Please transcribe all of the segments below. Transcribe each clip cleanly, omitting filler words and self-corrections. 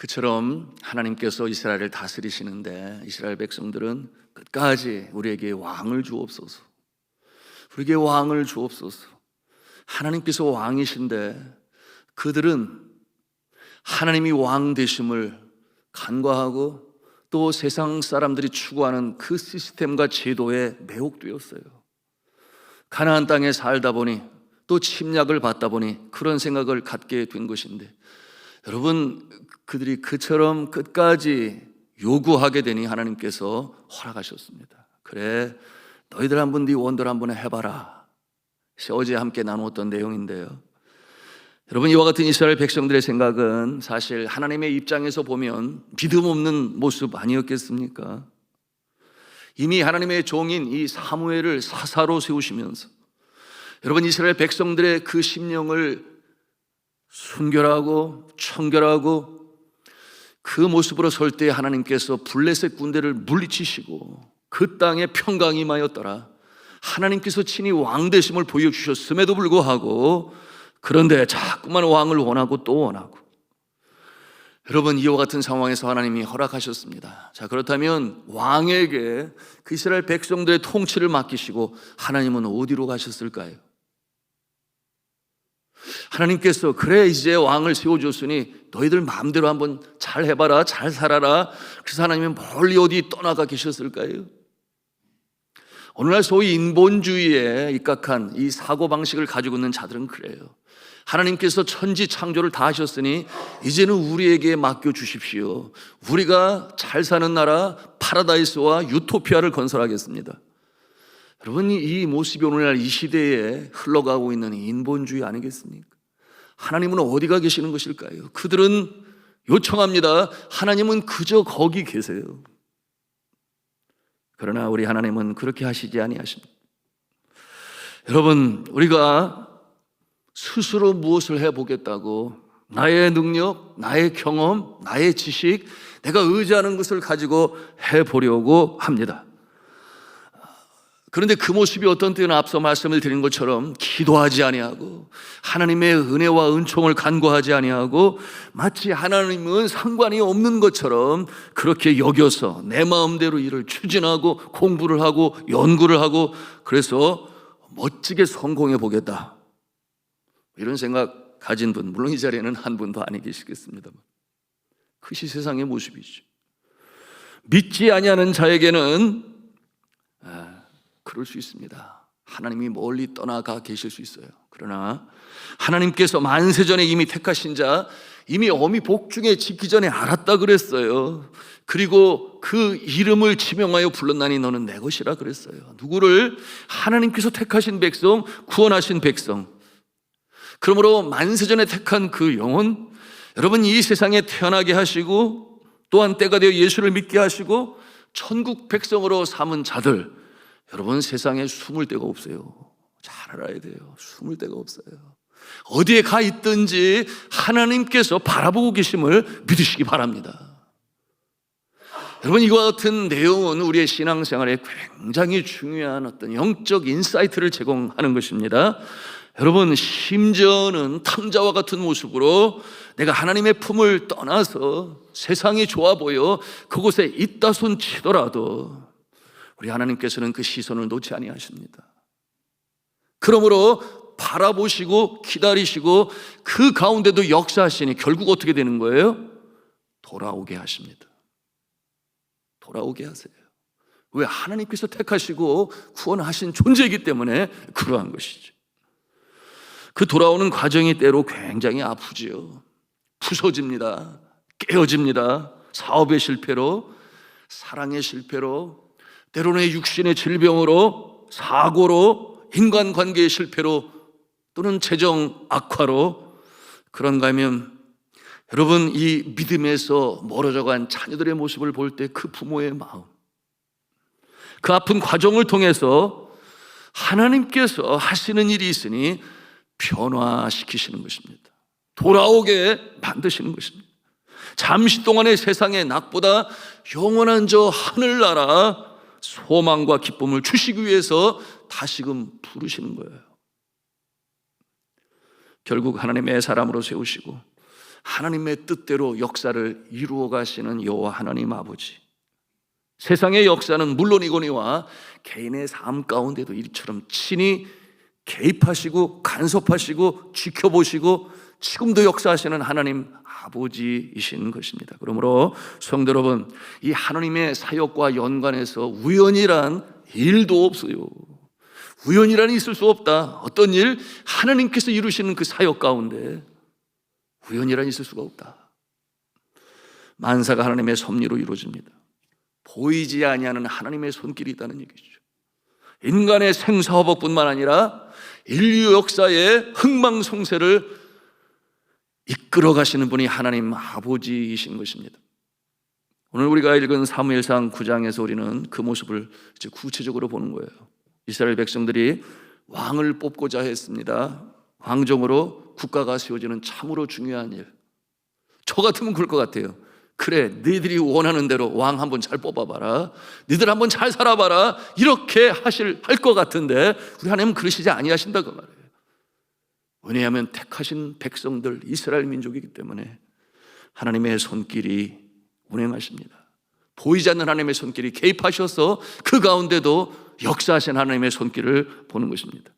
그처럼 하나님께서 이스라엘을 다스리시는데 이스라엘 백성들은 끝까지 우리에게 왕을 주옵소서, 우리에게 왕을 주옵소서. 하나님께서 왕이신데 그들은 하나님이 왕 되심을 간과하고 또 세상 사람들이 추구하는 그 시스템과 제도에 매혹되었어요. 가나안 땅에 살다 보니 또 침략을 받다 보니 그런 생각을 갖게 된 것인데, 여러분, 그들이 그처럼 끝까지 요구하게 되니 하나님께서 허락하셨습니다. 그래, 너희들 한번 네 원대로 한번 해봐라. 어제 함께 나누었던 내용인데요, 여러분, 이와 같은 이스라엘 백성들의 생각은 사실 하나님의 입장에서 보면 믿음 없는 모습 아니었겠습니까? 이미 하나님의 종인 이 사무엘을 사사로 세우시면서 여러분, 이스라엘 백성들의 그 심령을 순결하고 청결하고 그 모습으로 설 때 하나님께서 블레셋 군대를 물리치시고 그 땅에 평강이 임하였더라. 하나님께서 친히 왕 되심을 보여주셨음에도 불구하고 그런데 자꾸만 왕을 원하고 또 원하고, 여러분, 이와 같은 상황에서 하나님이 허락하셨습니다. 자, 그렇다면 왕에게 그 이스라엘 백성들의 통치를 맡기시고 하나님은 어디로 가셨을까요? 하나님께서 그래 이제 왕을 세워줬으니 너희들 마음대로 한번 잘 해봐라, 잘 살아라. 그래서 하나님은 멀리 어디 떠나가 계셨을까요? 오늘날 소위 인본주의에 입각한 이 사고방식을 가지고 있는 자들은 그래요. 하나님께서 천지 창조를 다 하셨으니 이제는 우리에게 맡겨주십시오. 우리가 잘 사는 나라 파라다이스와 유토피아를 건설하겠습니다. 여러분, 이 모습이 오늘날 이 시대에 흘러가고 있는 인본주의 아니겠습니까? 하나님은 어디가 계시는 것일까요? 그들은 요청합니다. 하나님은 그저 거기 계세요. 그러나 우리 하나님은 그렇게 하시지 아니하십니다. 여러분, 우리가 스스로 무엇을 해보겠다고 나의 능력, 나의 경험, 나의 지식, 내가 의지하는 것을 가지고 해보려고 합니다. 그런데 그 모습이 어떤 때는 앞서 말씀을 드린 것처럼 기도하지 아니하고 하나님의 은혜와 은총을 간구하지 아니하고 마치 하나님은 상관이 없는 것처럼 그렇게 여겨서 내 마음대로 일을 추진하고 공부를 하고 연구를 하고 그래서 멋지게 성공해 보겠다, 이런 생각 가진 분, 물론 이 자리에는 한 분도 아니 계시겠습니다만 그것이 세상의 모습이죠. 믿지 아니하는 자에게는 그럴 수 있습니다. 하나님이 멀리 떠나가 계실 수 있어요. 그러나 하나님께서 만세전에 이미 택하신 자, 이미 어미 복중에 짓기 전에 알았다 그랬어요. 그리고 그 이름을 지명하여 불렀나니 너는 내 것이라 그랬어요. 누구를? 하나님께서 택하신 백성, 구원하신 백성. 그러므로 만세전에 택한 그 영혼, 여러분, 이 세상에 태어나게 하시고 또한 때가 되어 예수를 믿게 하시고 천국 백성으로 삼은 자들, 여러분, 세상에 숨을 데가 없어요. 잘 알아야 돼요. 숨을 데가 없어요. 어디에 가 있든지 하나님께서 바라보고 계심을 믿으시기 바랍니다. 여러분, 이와 같은 내용은 우리의 신앙생활에 굉장히 중요한 어떤 영적 인사이트를 제공하는 것입니다. 여러분, 심지어는 탕자와 같은 모습으로 내가 하나님의 품을 떠나서 세상이 좋아 보여 그곳에 있다 손 치더라도 우리 하나님께서는 그 시선을 놓지 아니하십니다. 그러므로 바라보시고 기다리시고 그 가운데도 역사하시니 결국 어떻게 되는 거예요? 돌아오게 하십니다. 돌아오게 하세요. 왜? 하나님께서 택하시고 구원하신 존재이기 때문에 그러한 것이죠. 그 돌아오는 과정이 때로 굉장히 아프지요. 부서집니다. 깨어집니다. 사업의 실패로, 사랑의 실패로, 때로는 육신의 질병으로, 사고로, 인간관계의 실패로, 또는 재정 악화로. 그런가 하면 여러분, 이 믿음에서 멀어져간 자녀들의 모습을 볼 때 그 부모의 마음, 그 아픈 과정을 통해서 하나님께서 하시는 일이 있으니 변화시키시는 것입니다. 돌아오게 만드시는 것입니다. 잠시 동안의 세상의 낙보다 영원한 저 하늘나라 소망과 기쁨을 주시기 위해서 다시금 부르시는 거예요. 결국 하나님의 사람으로 세우시고 하나님의 뜻대로 역사를 이루어 가시는 여호와 하나님 아버지, 세상의 역사는 물론이거니와 개인의 삶 가운데도 이처럼 친히 개입하시고 간섭하시고 지켜보시고 지금도 역사하시는 하나님 아버지이신 것입니다. 그러므로 성도 여러분, 이 하나님의 사역과 연관해서 우연이란 일도 없어요. 우연이란 있을 수 없다. 어떤 일, 하나님께서 이루시는 그 사역 가운데 우연이란 있을 수가 없다. 만사가 하나님의 섭리로 이루어집니다. 보이지 아니하는 하나님의 손길이 있다는 얘기죠. 인간의 생사화복뿐만 아니라 인류 역사의 흥망성쇠를 이끌어 가시는 분이 하나님 아버지이신 것입니다. 오늘 우리가 읽은 사무엘상 9장에서 우리는 그 모습을 이제 구체적으로 보는 거예요. 이스라엘 백성들이 왕을 뽑고자 했습니다. 왕정으로 국가가 세워지는 참으로 중요한 일. 저 같으면 그럴 것 같아요. 그래, 너희들이 원하는 대로 왕 한번 잘 뽑아봐라, 너희들 한번 잘 살아봐라, 이렇게 할 것 같은데 우리 하나님은 그러시지 아니하신다 그 말이에요. 왜냐하면 택하신 백성들 이스라엘 민족이기 때문에 하나님의 손길이 운행하십니다. 보이지 않는 하나님의 손길이 개입하셔서 그 가운데도 역사하신 하나님의 손길을 보는 것입니다.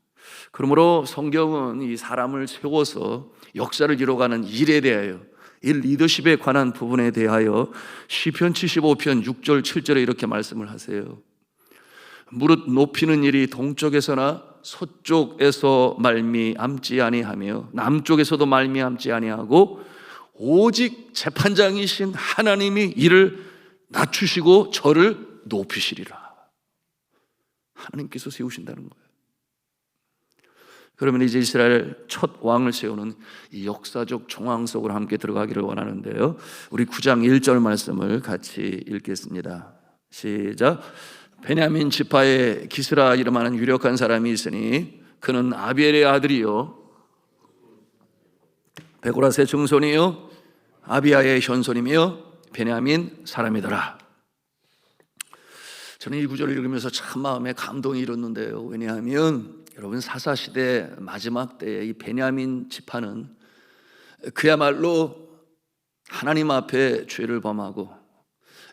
그러므로 성경은 이 사람을 세워서 역사를 이뤄가는 일에 대하여, 이 리더십에 관한 부분에 대하여 시편 75편 6절 7절에 이렇게 말씀을 하세요. 무릇 높이는 일이 동쪽에서나 서쪽에서 말미암지 아니하며 남쪽에서도 말미암지 아니하고 오직 재판장이신 하나님이 이를 낮추시고 저를 높이시리라. 하나님께서 세우신다는 거예요. 그러면 이제 이스라엘 첫 왕을 세우는 이 역사적 정황 속으로 함께 들어가기를 원하는데요, 우리 9장 1절 말씀을 같이 읽겠습니다. 시작. 베냐민 지파에 기스라 이름하는 유력한 사람이 있으니 그는 아비엘의 아들이요 베고라스의 증손이요 아비야의 현손이며 베냐민 사람이더라. 저는 이 구절을 읽으면서 참 마음에 감동이 일었는데요. 왜냐하면 여러분, 사사시대 마지막 때에 이 베냐민 지파는 그야말로 하나님 앞에 죄를 범하고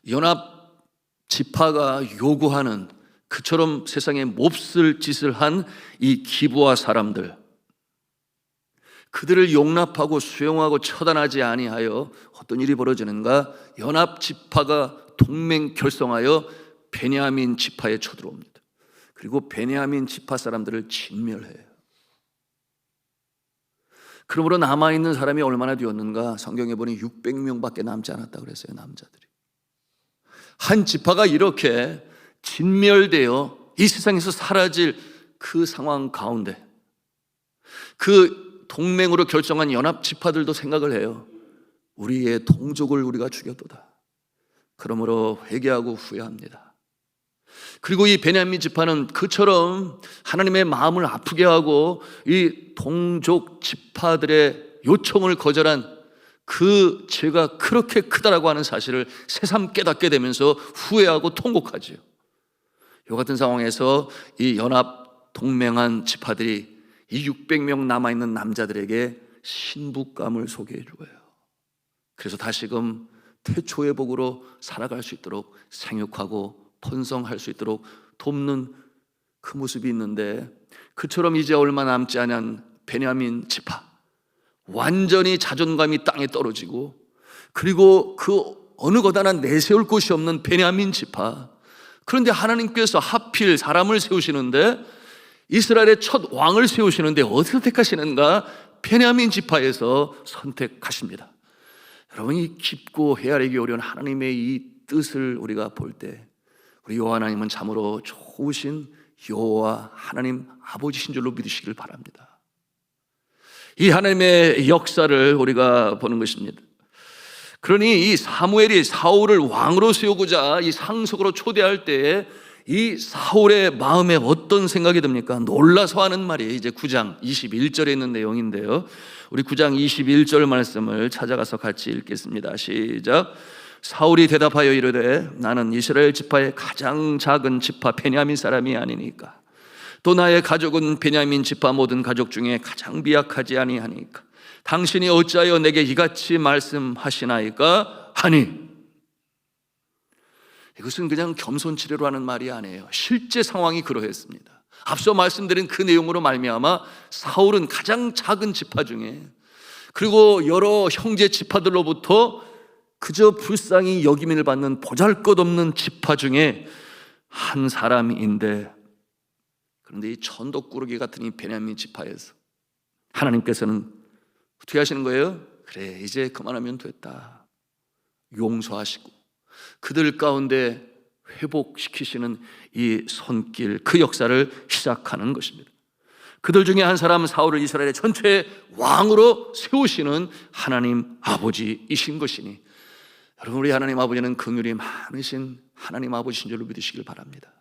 연합 지파가 요구하는 그처럼 세상에 몹쓸 짓을 한 이 기브아 사람들, 그들을 용납하고 수용하고 처단하지 아니하여 어떤 일이 벌어지는가? 연합 지파가 동맹 결성하여 베냐민 지파에 쳐들어옵니다. 그리고 베냐민 지파 사람들을 진멸해요. 그러므로 남아있는 사람이 얼마나 되었는가? 성경에 보니 600명밖에 남지 않았다고 그랬어요. 남자들이. 한 지파가 이렇게 진멸되어 이 세상에서 사라질 그 상황 가운데 그 동맹으로 결정한 연합 지파들도 생각을 해요. 우리의 동족을 우리가 죽였도다. 그러므로 회개하고 후회합니다. 그리고 이 베냐민 지파는 그처럼 하나님의 마음을 아프게 하고 이 동족 지파들의 요청을 거절한 그 죄가 그렇게 크다라고 하는 사실을 새삼 깨닫게 되면서 후회하고 통곡하지요. 이 같은 상황에서 이 연합 동맹한 지파들이 이 600명 남아있는 남자들에게 신부감을 소개해 주어요. 그래서 다시금 태초의 복으로 살아갈 수 있도록 생육하고 번성할 수 있도록 돕는 그 모습이 있는데, 그처럼 이제 얼마 남지 않은 베냐민 지파, 완전히 자존감이 땅에 떨어지고, 그리고 그 어느 것 하나 내세울 곳이 없는 베냐민 지파. 그런데 하나님께서 하필 사람을 세우시는데, 이스라엘의 첫 왕을 세우시는데 어디서 택하시는가? 베냐민 지파에서 선택하십니다. 여러분, 이 깊고 헤아리기 어려운 하나님의 이 뜻을 우리가 볼 때 우리 여호와 하나님은 참으로 좋으신 여호와 하나님 아버지신 줄로 믿으시길 바랍니다. 이 하나님의 역사를 우리가 보는 것입니다. 그러니 이 사무엘이 사울을 왕으로 세우고자 이 상석으로 초대할 때 이 사울의 마음에 어떤 생각이 듭니까? 놀라서 하는 말이 이제 9장 21절에 있는 내용인데요, 우리 9장 21절 말씀을 찾아가서 같이 읽겠습니다. 시작. 사울이 대답하여 이르되 나는 이스라엘 지파의 가장 작은 지파 베냐민 사람이 아니니까, 또 나의 가족은 베냐민 지파 모든 가족 중에 가장 미약하지 아니하니까, 당신이 어찌하여 내게 이같이 말씀하시나이까 하니, 이것은 그냥 겸손치레로 하는 말이 아니에요. 실제 상황이 그러했습니다. 앞서 말씀드린 그 내용으로 말미암아 사울은 가장 작은 지파 중에, 그리고 여러 형제 지파들로부터 그저 불쌍히 여김을 받는 보잘것없는 지파 중에 한 사람인데, 그런데 이 천덕꾸러기 같은 이 베냐민 지파에서 하나님께서는 어떻게 하시는 거예요? 그래, 이제 그만하면 됐다. 용서하시고 그들 가운데 회복시키시는 이 손길, 그 역사를 시작하는 것입니다. 그들 중에 한 사람은 사울을 이스라엘의 전체의 왕으로 세우시는 하나님 아버지이신 것이니, 여러분, 우리 하나님 아버지는 긍휼이 많으신 하나님 아버지신 줄로 믿으시길 바랍니다.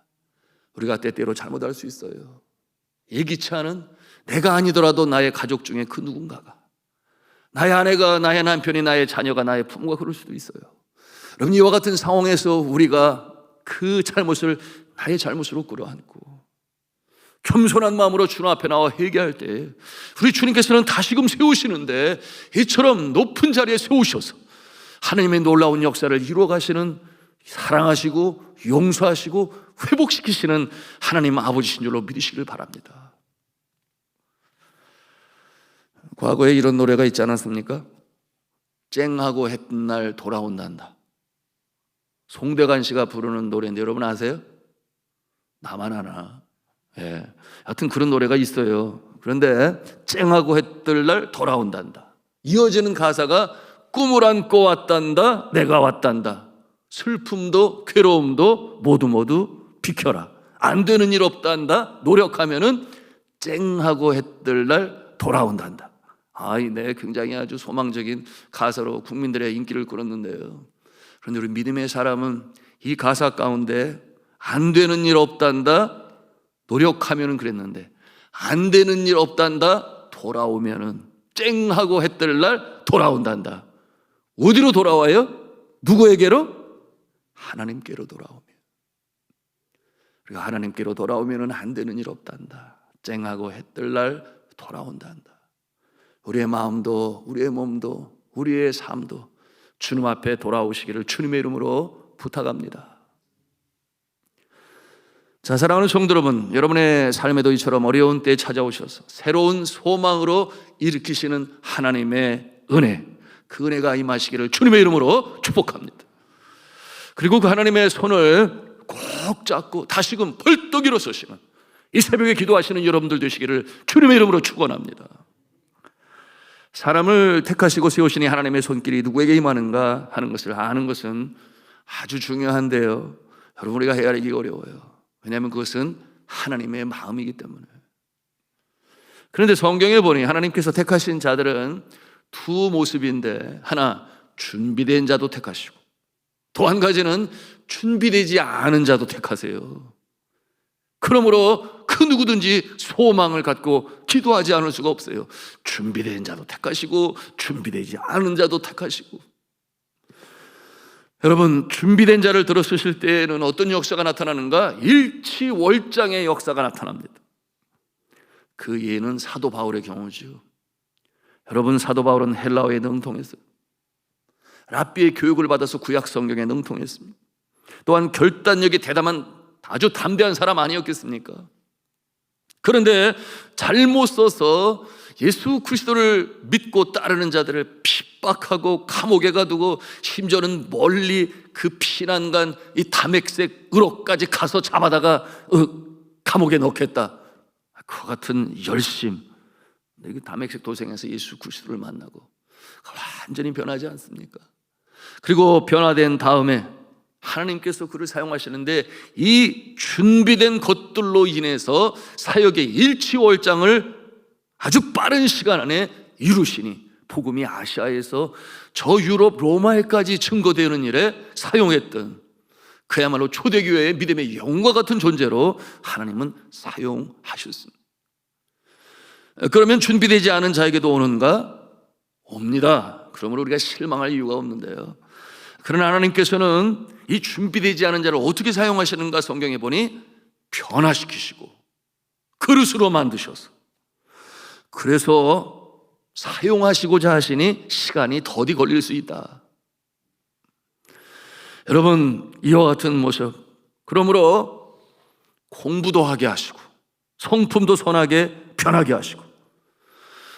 우리가 때때로 잘못할 수 있어요. 예기치 않은, 내가 아니더라도 나의 가족 중에 그 누군가가, 나의 아내가, 나의 남편이, 나의 자녀가, 나의 부모가 그럴 수도 있어요. 여러분, 이와 같은 상황에서 우리가 그 잘못을 나의 잘못으로 끌어안고 겸손한 마음으로 주님 앞에 나와 회개할 때, 우리 주님께서는 다시금 세우시는데 이처럼 높은 자리에 세우셔서 하나님의 놀라운 역사를 이루어 가시는, 사랑하시고 용서하시고 회복시키시는 하나님 아버지신 줄로 믿으시길 바랍니다. 과거에 이런 노래가 있지 않았습니까? 쨍하고 했던 날 돌아온단다. 송대관 씨가 부르는 노래인데 여러분 아세요? 나만 아나. 예. 하여튼 그런 노래가 있어요. 그런데 쨍하고 했던 날 돌아온단다. 이어지는 가사가 꿈을 안고 왔단다, 내가 왔단다. 슬픔도 괴로움도 모두 비켜라. 안 되는 일 없단다. 노력하면은 쨍하고 했던 날 돌아온단다. 네, 굉장히 아주 소망적인 가사로 국민들의 인기를 끌었는데요. 그런데 우리 믿음의 사람은 이 가사 가운데 안 되는 일 없단다, 노력하면은 그랬는데 안 되는 일 없단다, 돌아오면은 쨍하고 했던 날 돌아온단다. 어디로 돌아와요? 누구에게로? 하나님께로 돌아오면. 그리고 하나님께로 돌아오면은 안 되는 일 없단다, 쨍하고 했던 날 돌아온단다. 우리의 마음도, 우리의 몸도, 우리의 삶도 주님 앞에 돌아오시기를 주님의 이름으로 부탁합니다. 자, 사랑하는 성도 여러분, 여러분의 삶에도 이처럼 어려운 때에 찾아오셔서 새로운 소망으로 일으키시는 하나님의 은혜, 그 은혜가 임하시기를 주님의 이름으로 축복합니다. 그리고 그 하나님의 손을 꼭 잡고 다시금 벌떡 일어서시는 이 새벽에 기도하시는 여러분들 되시기를 주님의 이름으로 축원합니다. 사람을 택하시고 세우시니 하나님의 손길이 누구에게 임하는가 하는 것을 아는 것은 아주 중요한데요, 여러분, 우리가 헤아리기 어려워요. 왜냐하면 그것은 하나님의 마음이기 때문에. 그런데 성경에 보니 하나님께서 택하신 자들은 두 모습인데, 하나 준비된 자도 택하시고 또 한 가지는 준비되지 않은 자도 택하세요. 그러므로 그 누구든지 소망을 갖고 기도하지 않을 수가 없어요. 준비된 자도 택하시고 준비되지 않은 자도 택하시고. 여러분, 준비된 자를 들어 쓰실 때에는 어떤 역사가 나타나는가? 일치월장의 역사가 나타납니다. 그 예는 사도 바울의 경우죠. 여러분, 사도 바울은 헬라어에 능통했어요. 랍비의 교육을 받아서 구약 성경에 능통했습니다. 또한 결단력이 대담한 아주 담대한 사람 아니었겠습니까? 그런데 잘못 써서 예수 그리스도를 믿고 따르는 자들을 핍박하고 감옥에 가두고, 심지어는 멀리 그 피난간 이 다맥색 으로까지 가서 잡아다가 감옥에 넣겠다. 그와 같은 열심, 그 다맥색 도생에서 예수 그리스도를 만나고 완전히 변하지 않습니까? 그리고 변화된 다음에 하나님께서 그를 사용하시는데, 이 준비된 것들로 인해서 사역의 일치월장을 아주 빠른 시간 안에 이루시니 복음이 아시아에서 저 유럽 로마에까지 증거되는 일에 사용했던, 그야말로 초대교회의 믿음의 영과 같은 존재로 하나님은 사용하셨습니다. 그러면 준비되지 않은 자에게도 오는가? 옵니다. 그러므로 우리가 실망할 이유가 없는데요. 그러나 하나님께서는 이 준비되지 않은 자를 어떻게 사용하시는가? 성경에 보니 변화시키시고 그릇으로 만드셔서, 그래서 사용하시고자 하시니 시간이 더디 걸릴 수 있다. 여러분, 이와 같은 모습, 그러므로 공부도 하게 하시고 성품도 선하게 변하게 하시고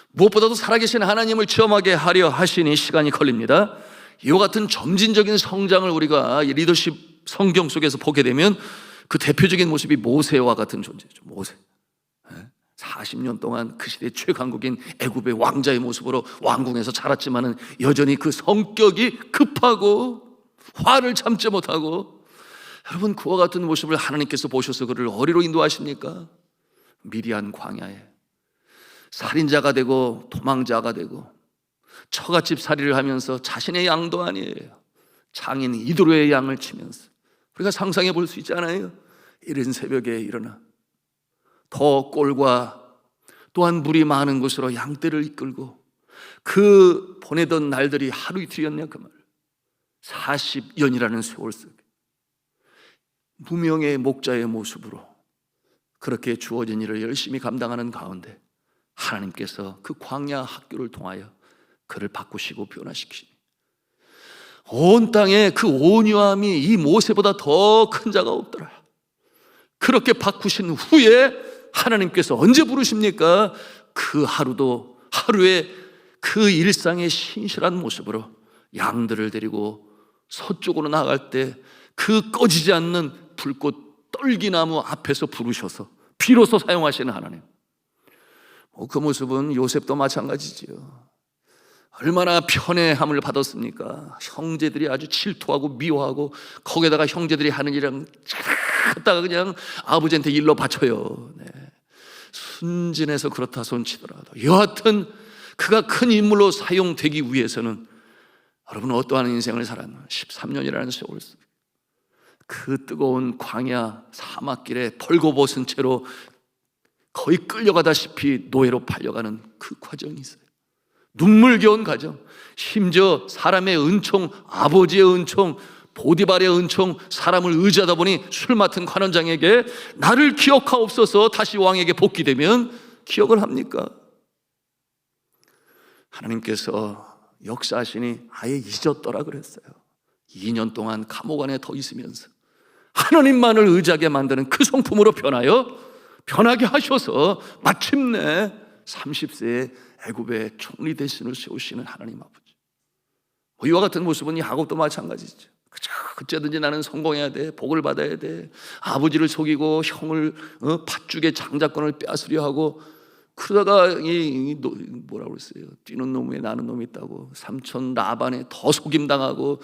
무엇보다도 살아계신 하나님을 체험하게 하려 하시니 시간이 걸립니다. 이와 같은 점진적인 성장을 우리가 리더십 성경 속에서 보게 되면 그 대표적인 모습이 모세와 같은 존재죠. 모세 40년 동안 그 시대 최강국인 애굽의 왕자의 모습으로 왕궁에서 자랐지만은 여전히 그 성격이 급하고 화를 참지 못하고, 여러분, 그와 같은 모습을 하나님께서 보셔서 그를 어디로 인도하십니까? 미디안 광야에 살인자가 되고 도망자가 되고 처갓집 살이를 하면서 자신의 양도 아니에요, 장인 이드로의 양을 치면서, 우리가 상상해 볼 수 있잖아요. 이른 새벽에 일어나 더 꼴과 또한 물이 많은 곳으로 양떼를 이끌고, 그 보내던 날들이 하루 이틀이었냐 그 말. 40년이라는 세월 속에 무명의 목자의 모습으로 그렇게 주어진 일을 열심히 감당하는 가운데 하나님께서 그 광야 학교를 통하여 그를 바꾸시고 변화시키시니 온 땅에 그 온유함이 이 모세보다 더 큰 자가 없더라. 그렇게 바꾸신 후에 하나님께서 언제 부르십니까? 그 하루도 하루의 그 일상의 신실한 모습으로 양들을 데리고 서쪽으로 나갈 때 그 꺼지지 않는 불꽃 떨기나무 앞에서 부르셔서 비로소 사용하시는 하나님. 그 모습은 요셉도 마찬가지지요. 얼마나 편애함을 받았습니까? 형제들이 아주 질투하고 미워하고, 거기에다가 형제들이 하는 일이랑 갖다가 그냥 아버지한테 일러 바쳐요. 순진해서 그렇다 손치더라도 여하튼 그가 큰 인물로 사용되기 위해서는 여러분 어떠한 인생을 살았나? 13년이라는 세월 속에 그 뜨거운 광야 사막길에 벌거벗은 채로 거의 끌려가다시피 노예로 팔려가는 그 과정이 있어요. 눈물겨운 과정. 심지어 사람의 은총, 아버지의 은총, 보디발의 은총, 사람을 의지하다 보니 술 맡은 관원장에게 나를 기억하옵소서 다시 왕에게 복귀되면 기억을 합니까? 하나님께서 역사하시니 아예 잊었더라 그랬어요. 2년 동안 감옥 안에 더 있으면서 하나님만을 의지하게 만드는 그 성품으로 변하게 하셔서 마침내 30세에 애굽의 총리 대신을 세우시는 하나님 아버지. 이와 같은 모습은 야곱도 마찬가지죠. 그때든지 나는 성공해야 돼, 복을 받아야 돼, 아버지를 속이고 형을 팥죽의 장자권을 빼앗으려 하고, 그러다가 뭐라고 그랬어요? 뛰는 놈에 나는 놈이 있다고 삼촌 라반에 더 속임당하고,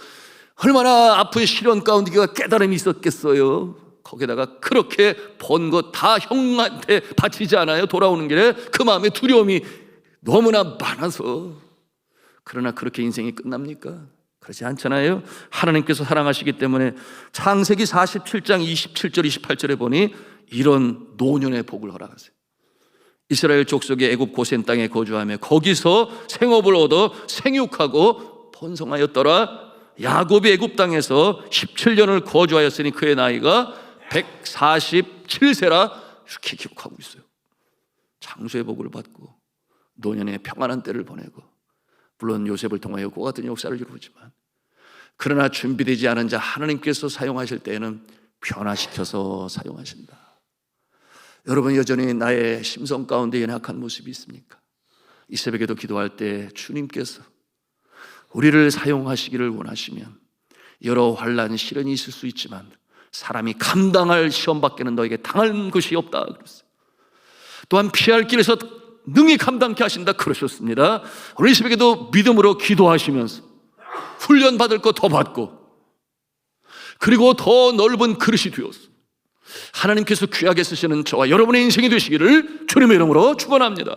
얼마나 아픈 시련 가운데 그가 깨달음이 있었겠어요. 거기다가 그렇게 번 것 다 형한테 바치지 않아요? 돌아오는 길에 그 마음에 두려움이 너무나 많아서. 그러나 그렇게 인생이 끝납니까? 그렇지 않잖아요. 하나님께서 사랑하시기 때문에 창세기 47장 27절 28절에 보니 이런 노년의 복을 허락하세요. 이스라엘 족속의 애굽 고센 땅에 거주하며 거기서 생업을 얻어 생육하고 번성하였더라. 야곱이 애굽 땅에서 17년을 거주하였으니 그의 나이가 147세라 이렇게 기록하고 있어요. 장수의 복을 받고 노년의 평안한 때를 보내고, 물론 요셉을 통하여 그와 같은 역사를 이루지만, 그러나 준비되지 않은 자 하나님께서 사용하실 때에는 변화시켜서 사용하신다. 여러분, 여전히 나의 심성 가운데 연약한 모습이 있습니까? 이 새벽에도 기도할 때 주님께서 우리를 사용하시기를 원하시면 여러 환난 시련이 있을 수 있지만 사람이 감당할 시험 밖에는 너에게 당할 것이 없다 그랬어요. 또한 피할 길에서 능히 감당케 하신다 그러셨습니다. 오늘 이 새벽에도 믿음으로 기도하시면서 훈련 받을 거 더 받고, 그리고 더 넓은 그릇이 되었어 하나님께서 귀하게 쓰시는 저와 여러분의 인생이 되시기를 주님의 이름으로 축원합니다.